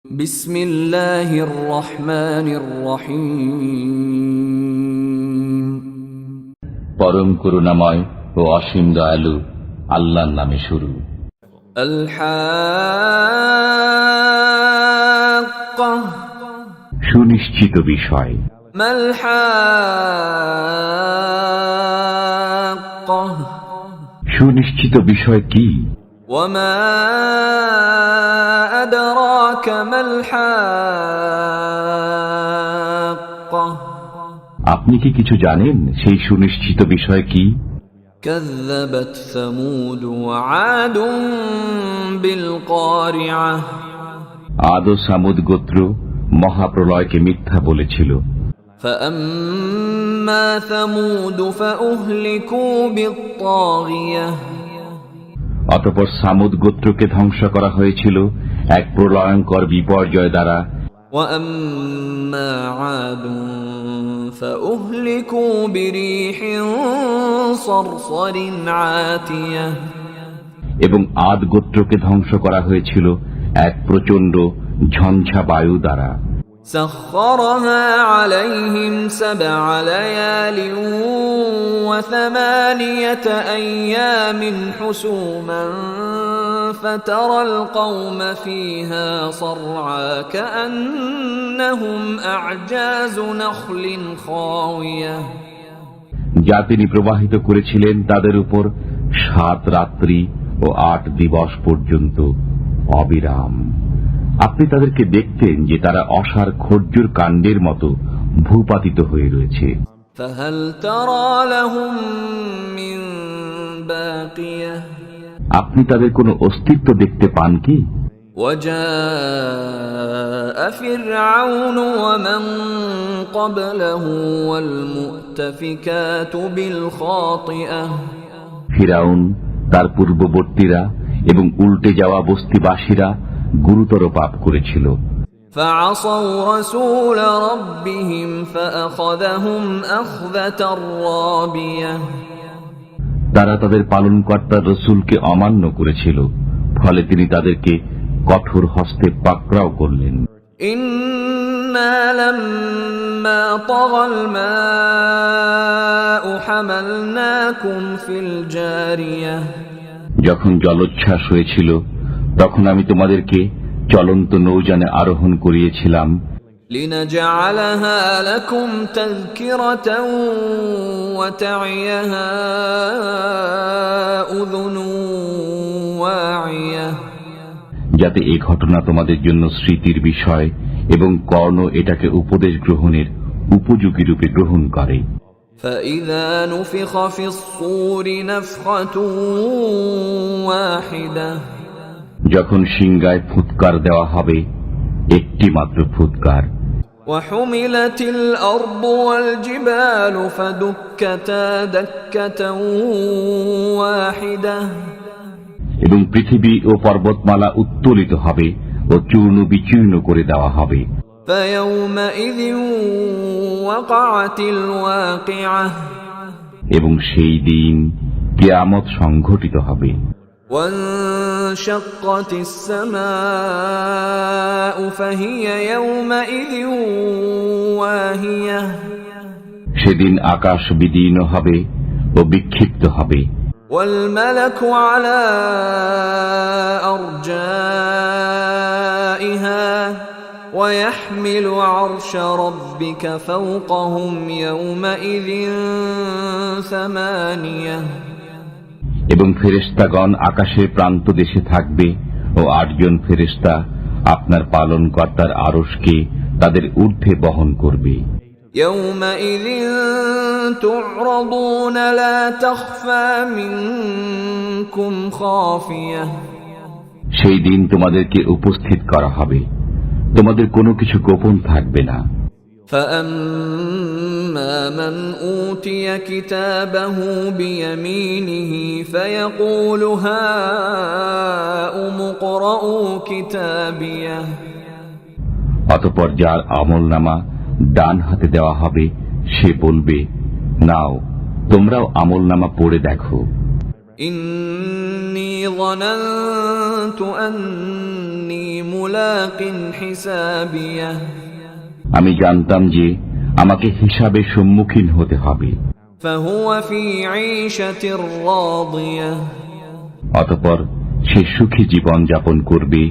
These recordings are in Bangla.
বিসমিল্লাহির রহমানির রহিম। পরম করুণাময় ও অসীম দয়ালু আল্লাহর নামে শুরু। আল হাক্কাহ, সুনিশ্চিত বিষয়। মাল হাক্কাহ, সুনিশ্চিত বিষয় কি? ওয়া মা আদরাকা মাল হাক্কাহ, আপনি কি কিছু জানেন সেই সুনিশ্চিত বিষয় কি? কাযযাবাত সামূদ ওয়া আদুন বিল কারিআহ, আদ ও সামুদ গোত্র মহাপ্রলয়কে মিথ্যা বলেছিল। فأما ثمود فأهلكوا بالطاغية, অতঃপর সামুদ গোত্রকে ধ্বংস করা হয়েছিল এক প্রলয়ঙ্কর বিপর্যয় দ্বারা। وأما عاد فأهلكوا بريح صرصر عاتية, এবং আদ গোত্রকে ধ্বংস করা হয়েছিল এক প্রচণ্ড ঝঞ্ঝা বায়ু দ্বারা। سخرها عليهم 7 ليال و8 أيام حسوما فترى القوم فيها صرعى كأنهم أعجاز نخل خاوية, যা তিনি প্রবাহিত করেছিলেন তাদের উপর 7 রাত্রি ও 8 দিবস পর্যন্ত অবিরাম। আপনি তাদেরকে দেখতেন যে তারা অসার খর্জুর কাণ্ডের মতো ভূপাতিত হয়ে রয়েছে। فهل ترى لهم من باقية, আপনি তাদের কোনো অস্তিত্ব দেখতে পান কি? وجاء فرعون ومن قبله والمؤتفكات بالخاطئة, ফিরাউন, তার পূর্ববর্তীরা এবং উল্টে যাওয়া বস্তিবাসীরা গুরুতর পাপ করেছিল। فعصوا رسول ربهم فأخذهم أخذة رابية, তারা তাদের পালনকর্তা রসুলকে অমান্য করেছিল, ফলে তিনি তাদেরকে কঠোর হস্তে পাকড়াও করলেন। إنا لما طغى الماء حملناكم في الجارية, যখন জলোচ্ছ্বাস হয়েছিল তখন আমি তোমাদেরকে চলন্ত নৌযানে আরোহণ করিয়েছিলাম। لنجعلها لكم تذكرة وتعيها أذن واعية, যাতে এই ঘটনা তোমাদের জন্য স্মৃতির বিষয় এবং কর্ণ এটাকে উপদেশ গ্রহণের উপযোগী রূপে গ্রহণ করে। فإذا نفخ في الصور نفخة واحدة, যখন সিংগায় ফুৎকার দেওয়া হবে, একটি মাত্র ফুৎকার। وحملت الأرض والجبال فدكتا دكة واحدة, এবং পৃথিবী ও পর্বতমালা উত্তোলিত হবে ও চূর্ণ বিচূর্ণ করে দেওয়া হবে। فيومئذ وقعت الواقعة, এবং সেই দিন কিয়ামত সংঘটিত হবে। وانشقت السماء فهي يومئذ واهية, সেদিন আকাশ বিদীর্ণ হবে ও বিক্ষিপ্ত হবে। والملك على أرجائها ويحمل عرش ربك فوقهم يومئذ 8, এবং ফেরেশতাগণ আকাশের প্রান্ত দেশে থাকবে ও 8 জন ফেরেশতা আপনার পালনকর্তার আরশকে তাদের ঊর্ধ্বে বহন করবে। يومئذ تعرضون لا تخفى منكم خافية, সেই দিন তোমাদেরকে উপস্থিত করা হবে, তোমাদের কোনো কিছু গোপন থাকবে না। فأما من أوتي كتابه بيمينه فيقول هاؤم اقرءوا كتابيه, অতঃপর যার আমলনামা ডান হাতে দেওয়া হবে সে বলবে, নাও তোমরাও আমলনামা পড়ে দেখো। إني ظننت أني ملاق حسابيه আমি জানতাম যে আমাকে হিসাবের সম্মুখীন হতে হবে। فهو في عيشة راضية অতঃপর সে সুখী জীবন যাপন করবে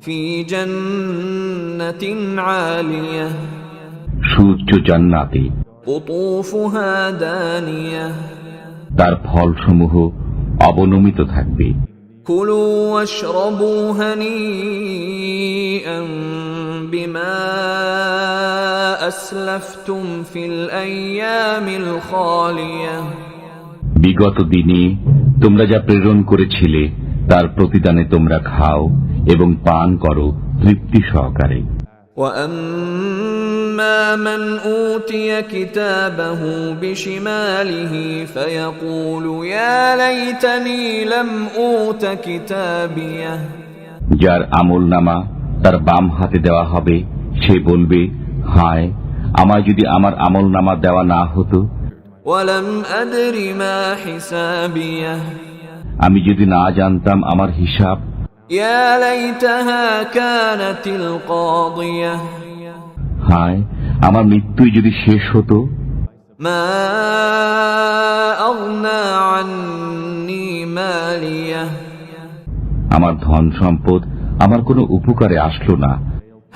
في جنة عالية সুউচ্চ জান্নাতে, قطوفها دانية তার ফলসমূহ অবনমিত থাকবে। كلوا واشربوا هنيئا بما أسلفتم في الأيام الخالية বিগত দিনে তোমরা যা প্রেরণ করেছিলে তার প্রতিদানে তোমরা খাও এবং পান করো তৃপ্তি সহকারে। وأما من أوتي كتابه بشماله فيقول يا ليتني لم أوت كتابيه যার আমলনামা তার বাম হাতে দেওয়া হবে সে বলবে, হায়, আমায় যদি আমার আমলনামা দেওয়া না হতো, ولم أدر ما حسابيه আমি যদি না জানতাম আমার হিসাব, يا ليتها كانت القاضية হায়, আমার মৃত্যুই যদি শেষ হতো, ما أغنى عني ماليه আমার ধন সম্পদ আমার কোনো উপকারে আসলো না,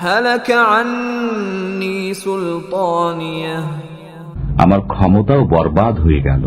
هلك عني سلطانيه আমার ক্ষমতাও বরবাদ হয়ে গেল।